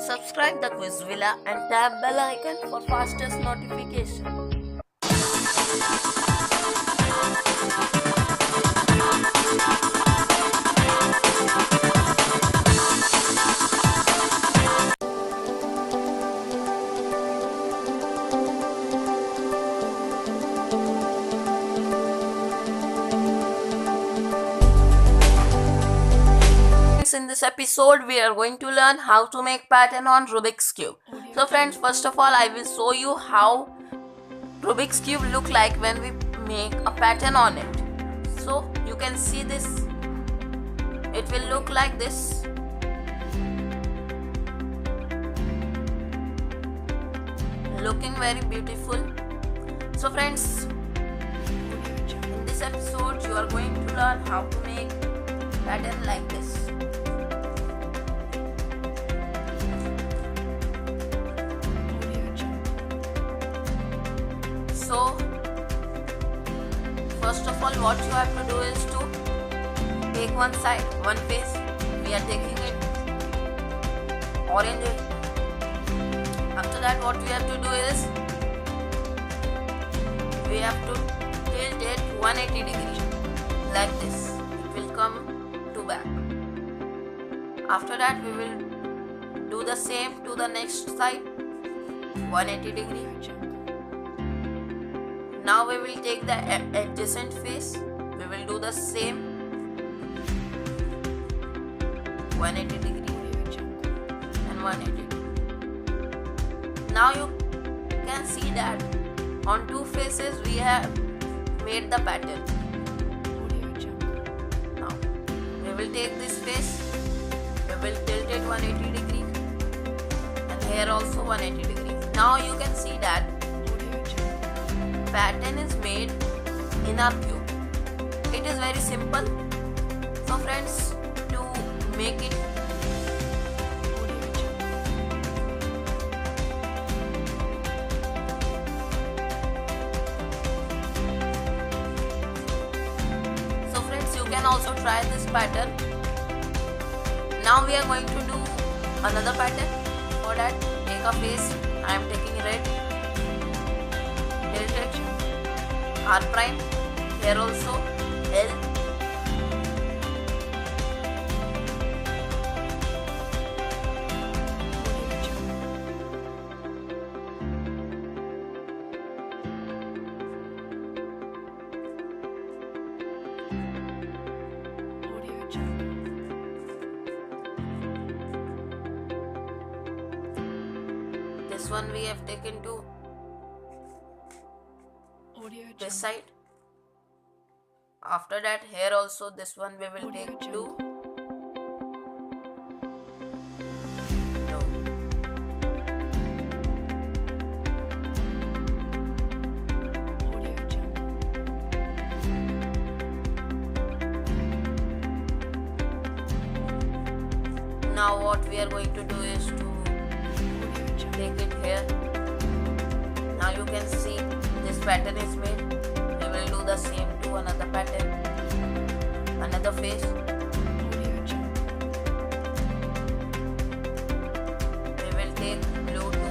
Subscribe the Quiz Villa and tap bell icon for fastest notification. In this episode, we are going to learn how to make pattern on Rubik's Cube. So friends, first of all, I will show you how Rubik's Cube look like when we make a pattern on it. So you can see this. It will look like this. Looking very beautiful. So friends, in this episode, you are going to learn how to make pattern like this. So first of all, what you have to do is to take one side, one face. We are taking it orange. After that, what we have to do is we have to tilt it 180 degrees like this. It will come to back. After that, we will do the same to the next side, 180 degrees. Now we will take the adjacent face. We will do the same 180 degree and 180 degree. Now you can see that on two faces we have made the pattern. Now we will take this face. We will tilt it 180 degree and here also 180 degree. Now you can see that pattern is made in our cube. It is very simple. So friends, to make it you can also try this pattern. Now we are going to do another pattern. For that, take a face. I am taking red. Tilt it. R prime. Here also L. This one we have taken to this side. After that, here also this one we will take to no. Now what we are going to do is to take it here. Now you can see this pattern is made. We will do the same to another pattern, another face. We will take blue to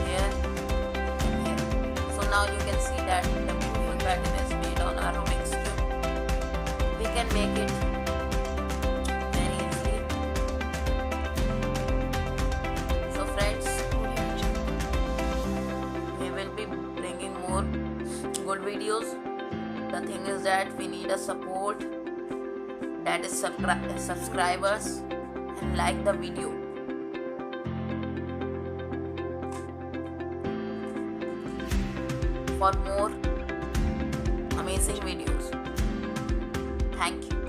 here and here. So now you can see that the beautiful pattern is made on our Rubik's Cube. We can make it very easily. So friends, we will be bringing more good videos. The thing is that we need a support, that is subscribers, and like the video. For more amazing videos. Thank you.